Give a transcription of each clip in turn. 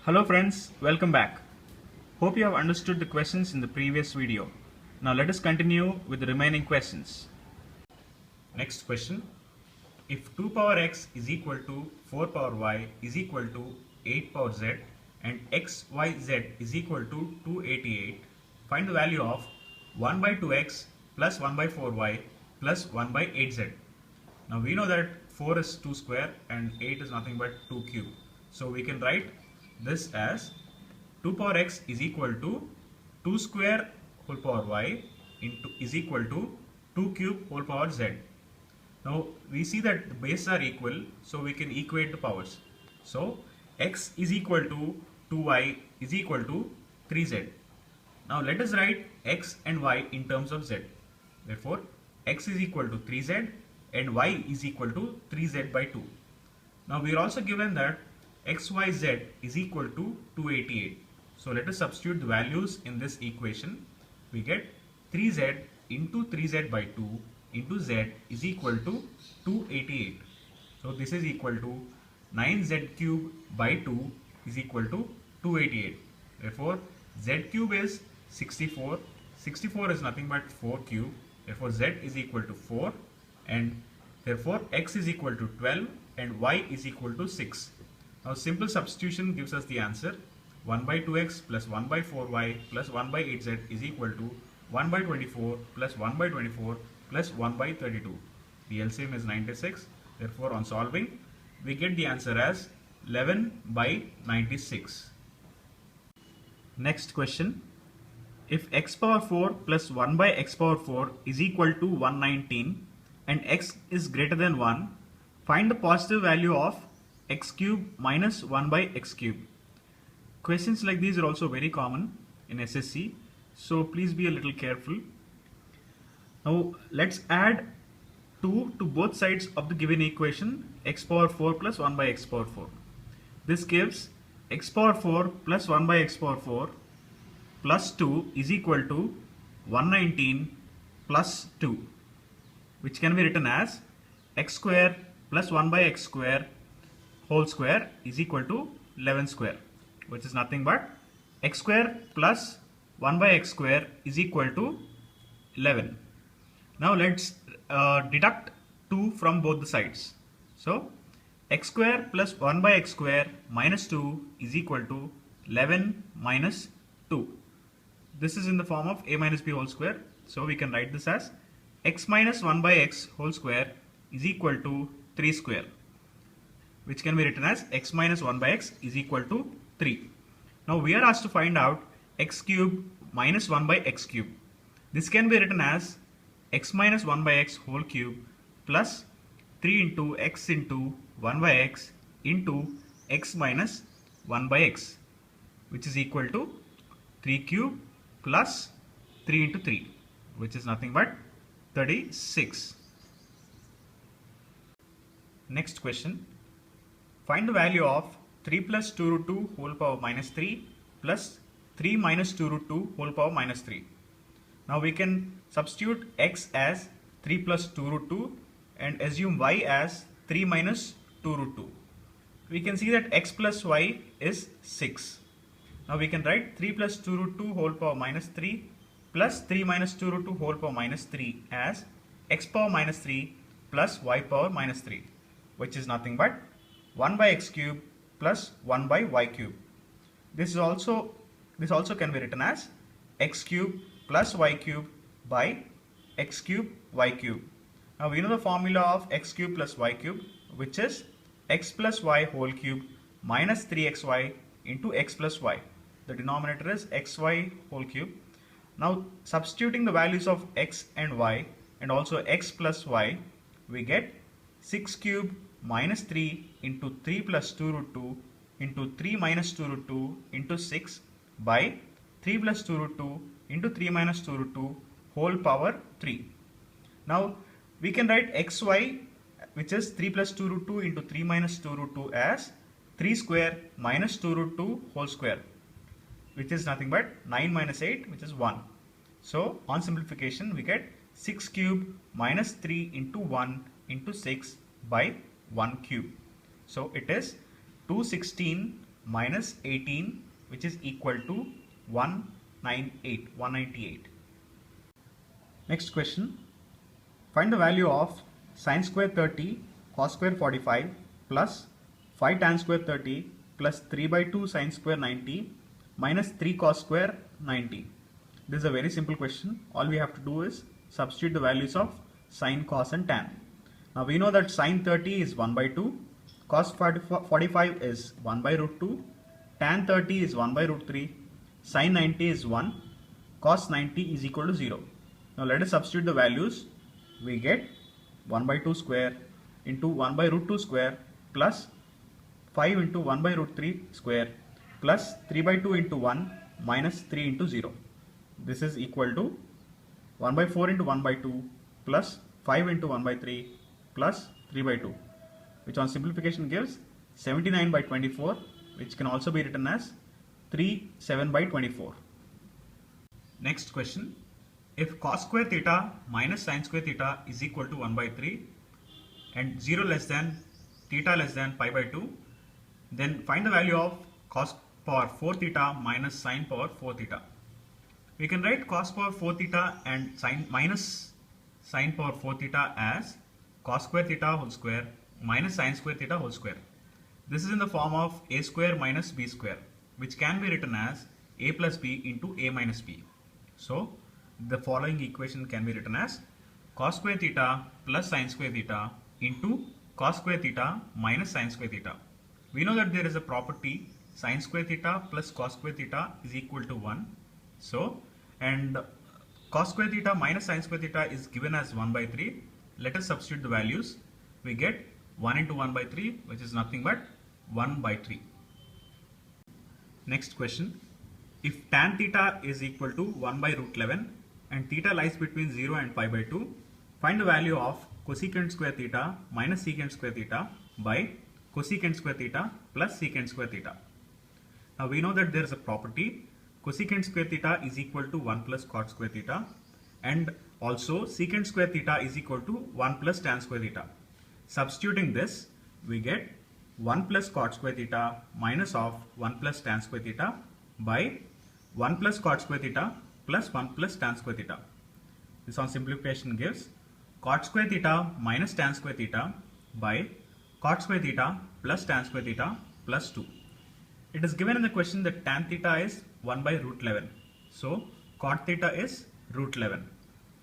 Hello friends, welcome back. Hope you have understood the questions in the previous video. Now let us continue with the remaining questions. Next question. If 2 power x is equal to 4 power y is equal to 8 power z and x, y, z is equal to 288, find the value of 1 by 2x plus 1 by 4y plus 1 by 8z. Now we know that 4 is 2 square and 8 is nothing but 2 cube. So we can write this as 2 power x is equal to 2 square whole power y is equal to 2 cube whole power z. Now we see that the bases are equal, so we can equate the powers. So x is equal to 2y is equal to 3z. Now let us write x and y in terms of z. Therefore x is equal to 3z and y is equal to 3z by 2. Now we are also given that xyz is equal to 288. So let us substitute the values in this equation. We get 3z into 3z by 2 into z is equal to 288. So this is equal to 9z cube by 2 is equal to 288. Therefore z cube is 64. 64 is nothing but 4 cube. Therefore z is equal to 4 and therefore x is equal to 12 and y is equal to 6. Now simple substitution gives us the answer 1 by 2x plus 1 by 4y plus 1 by 8z is equal to 1 by 24 plus 1 by 24 plus 1 by 32. The LCM is 96. Therefore on solving we get the answer as 11 by 96. Next question. If x power 4 plus 1 by x power 4 is equal to 119 and x is greater than 1, find the positive value of x cube minus 1 by x cube. Questions like these are also very common in SSC, so please be a little careful. Now let's add 2 to both sides of the given equation, x power 4 plus 1 by x power 4. This gives x power 4 plus 1 by x power 4 plus 2 is equal to 119 plus 2, which can be written as x square plus 1 by x square whole square is equal to 11 square, which is nothing but x square plus 1 by x square is equal to 11. Now let's deduct 2 from both the sides. So x square plus 1 by x square minus 2 is equal to 11 minus 2. This is in the form of a minus b whole square. So we can write this as x minus 1 by x whole square is equal to 3 square, which can be written as x minus 1 by x is equal to 3. Now we are asked to find out x cube minus 1 by x cube. This can be written as x minus 1 by x whole cube plus 3 into x into 1 by x into x minus 1 by x, which is equal to 3 cube plus 3 into 3, which is nothing but 36. Next question. Find the value of 3 plus 2 root 2 whole power minus 3 plus 3 minus 2 root 2 whole power minus 3. Now we can substitute x as 3 plus 2 root 2 and assume y as 3 minus 2 root 2. We can see that x plus y is 6. Now we can write 3 plus 2 root 2 whole power minus 3 plus 3 minus 2 root 2 whole power minus 3 as x power minus 3 plus y power minus 3, which is nothing but 1 by x cube plus 1 by y cube. This also can be written as x cube plus y cube by x cube y cube. Now we know the formula of x cube plus y cube, which is x plus y whole cube minus 3xy into x plus y. The denominator is xy whole cube. Now substituting the values of x and y and also x plus y, we get 6 cube minus 3 into 3 plus 2 root 2 into 3 minus 2 root 2 into 6 by 3 plus 2 root 2 into 3 minus 2 root 2 whole power 3. Now we can write xy, which is 3 plus 2 root 2 into 3 minus 2 root 2 as 3 square minus 2 root 2 whole square, which is nothing but 9 minus 8, which is 1. So on simplification we get 6 cube minus 3 into 1 into 6 by 1 cube. So it is 216 minus 18, which is equal to 198. Next question. Find the value of sin square 30 cos square 45 plus 5 tan square 30 plus 3 by 2 sin square 90 minus 3 cos square 90. This is a very simple question. All we have to do is substitute the values of sin, cos and tan. Now we know that sin 30 is 1 by 2, cos 45 is 1 by root 2, tan 30 is 1 by root 3, sin 90 is 1, cos 90 is equal to 0. Now let us substitute the values. We get 1 by 2 square into 1 by root 2 square plus 5 into 1 by root 3 square plus 3 by 2 into 1 minus 3 into 0. This is equal to 1 by 4 into 1 by 2 plus 5 into 1 by 3 plus 3 by 2, which on simplification gives 79 by 24, which can also be written as 7 by 24. Next question. If cos square theta minus sin square theta is equal to 1 by 3 and 0 less than theta less than pi by 2, then find the value of cos power 4 theta minus sin power 4 theta. We can write cos power 4 theta and sin minus sin power 4 theta as cos square theta whole square minus sin square theta whole square. This is in the form of a square minus b square, which can be written as a plus b into a minus b. So the following equation can be written as cos square theta plus sin square theta into cos square theta minus sin square theta. We know that there is a property sin square theta plus cos square theta is equal to 1. So, and cos square theta minus sin square theta is given as 1 by 3. Let us substitute the values. We get 1 into 1 by 3, which is nothing but 1 by 3. Next question. If tan theta is equal to 1 by root 11 and theta lies between 0 and pi by 2, find the value of cosecant square theta minus secant square theta by cosecant square theta plus secant square theta. Now we know that there is a property cosecant square theta is equal to 1 plus cot square theta, and also secant square theta is equal to 1 plus tan square theta. Substituting this, we get 1 plus cot square theta minus of 1 plus tan square theta by 1 plus cot square theta plus 1 plus tan square theta. This on simplification gives cot square theta minus tan square theta by cot square theta plus tan square theta plus 2. It is given in the question that tan theta is 1 by root 11. So cot theta is root 11.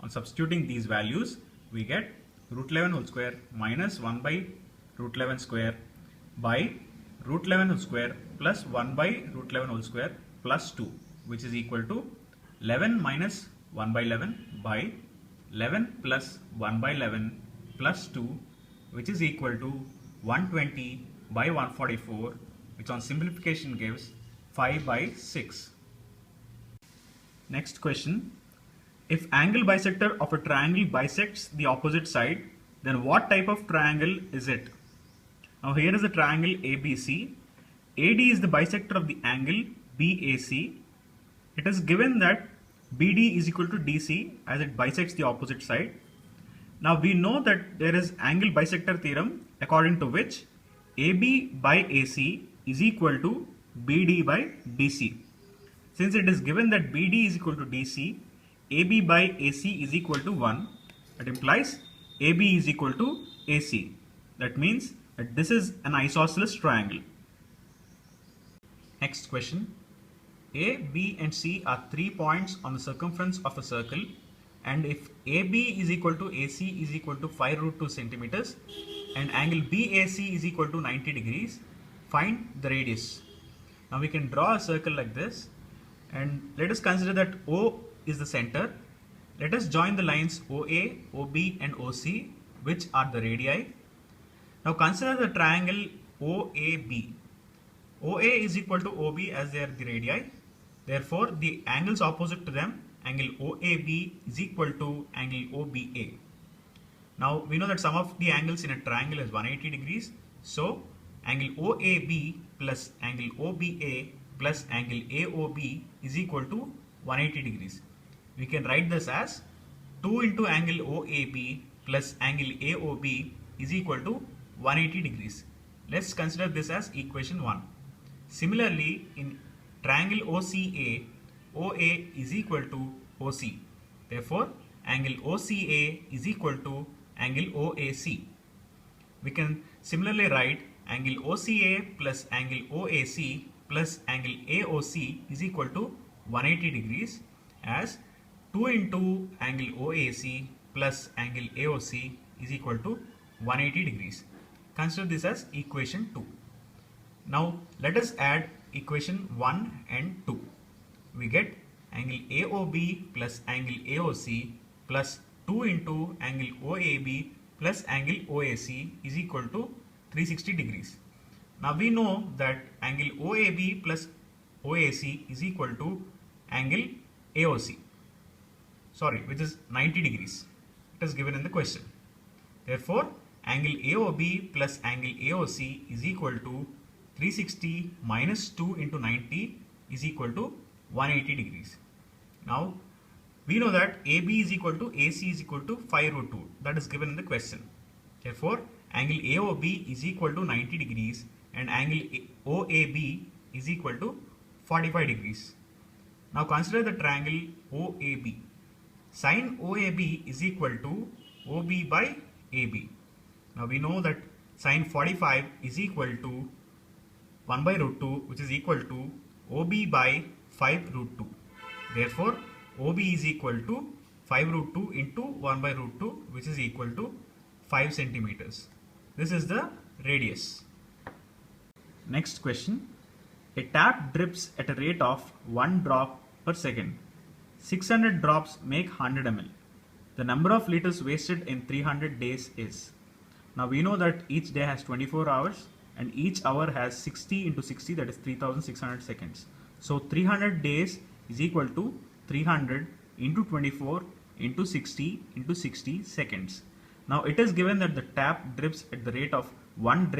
On substituting these values, we get root 11 whole square minus 1 by root 11 square by root 11 whole square plus 1 by root 11 whole square plus 2, which is equal to 11 minus 1 by 11 by 11 plus 1 by 11 plus 2, which is equal to 120 by 144, which on simplification gives 5 by 6. Next question. If angle bisector of a triangle bisects the opposite side, then what type of triangle is it? Now here is the triangle ABC. AD is the bisector of the angle BAC. It is given that BD is equal to DC as it bisects the opposite side. Now we know that there is angle bisector theorem according to which AB by AC is equal to BD by DC. Since it is given that BD is equal to DC, AB by AC is equal to 1. That implies AB is equal to AC. That means that this is an isosceles triangle. Next question. A, B and C are 3 points on the circumference of a circle, and if AB is equal to AC is equal to 5 root 2 centimeters and angle BAC is equal to 90 degrees, find the radius. Now we can draw a circle like this, and let us consider that O is the center. Let us join the lines OA, OB and OC, which are the radii. Now consider the triangle OAB. OA is equal to OB as they are the radii. Therefore, the angles opposite to them, angle OAB is equal to angle OBA. Now we know that sum of the angles in a triangle is 180 degrees. So angle OAB plus angle OBA plus angle AOB is equal to 180 degrees. We can write this as 2 into angle OAB plus angle AOB is equal to 180 degrees. Let's consider this as equation 1. Similarly, in triangle OCA, OA is equal to OC. Therefore, angle OCA is equal to angle OAC. We can similarly write angle OCA plus angle OAC plus angle AOC is equal to 180 degrees as 2 into angle OAC plus angle AOC is equal to 180 degrees. Consider this as equation 2. Now let us add equation 1 and 2. We get angle AOB plus angle AOC plus 2 into angle OAB plus angle OAC is equal to 360 degrees. Now we know that angle OAB plus OAC is equal to angle AOC, which is 90 degrees. It is given in the question. Therefore, angle AOB plus angle AOC is equal to 360 minus 2 into 90 is equal to 180 degrees. Now, we know that AB is equal to AC is equal to 5 root 2. That is given in the question. Therefore, angle AOB is equal to 90 degrees and angle OAB is equal to 45 degrees. Now consider the triangle OAB. Sin OAB is equal to OB by AB. Now we know that sin 45 is equal to 1 by root 2, which is equal to OB by 5 root 2. Therefore, OB is equal to 5 root 2 into 1 by root 2, which is equal to 5 centimeters. This is the radius. Next question. A tap drips at a rate of 1 drop per second. 600 drops make 100 ml. The number of liters wasted in 300 days is. Now we know that each day has 24 hours and each hour has 60 into 60, that is 3600 seconds. So 300 days is equal to 300 into 24 into 60 into 60 seconds. Now it is given that the tap drips at the rate of 1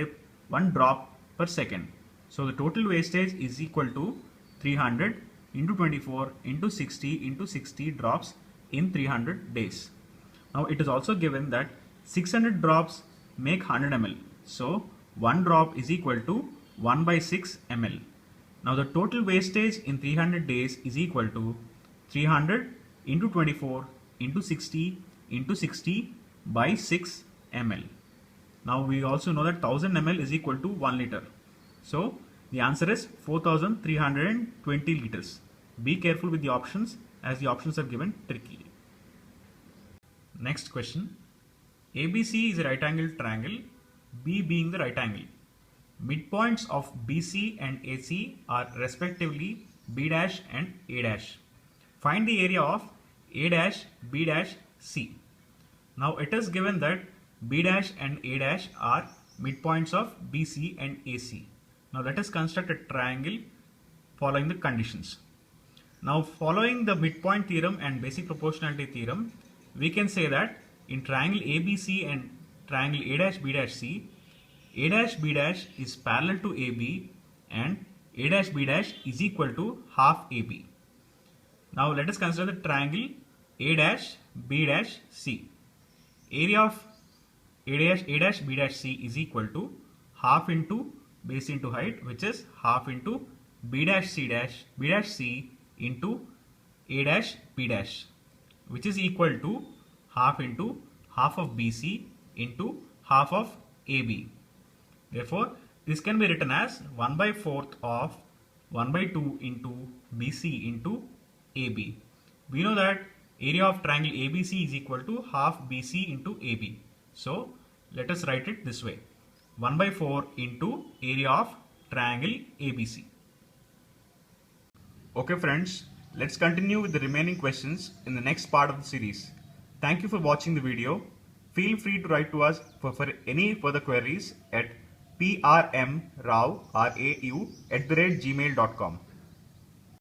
drop per second. So the total wastage is equal to 300 into 24 into 60 into 60 drops in 300 days. Now it is also given that 600 drops make 100 ml. So 1 drop is equal to 1 by 6 ml. Now the total wastage in 300 days is equal to 300 into 24 into 60 by 6 ml. Now we also know that 1000 ml is equal to 1 liter. So the answer is 4320 liters. Be careful with the options as the options are given tricky. Next question. ABC is a right angled triangle, B being the right angle. Midpoints of BC and AC are respectively B' and A'. Find the area of A', B', C. Now it is given that B' and A' are midpoints of BC and AC. Now let us construct a triangle following the conditions. Now following the midpoint theorem and basic proportionality theorem, we can say that in triangle ABC and triangle A'B'C, A'B' is parallel to AB and A'B' is equal to half AB. Now let us consider the triangle A'B'C. Area of A'B'C is equal to half into base into height, which is half into B'C into A'B', which is equal to half into half of BC into half of AB. Therefore, this can be written as 1 by 4th of 1 by 2 into BC into AB. We know that area of triangle ABC is equal to half BC into AB. So let us write it this way: 1 by 4 into area of triangle ABC. Okay friends, let's continue with the remaining questions in the next part of the series. Thank you for watching the video. Feel free to write to us for any further queries at prmrau@gmail.com.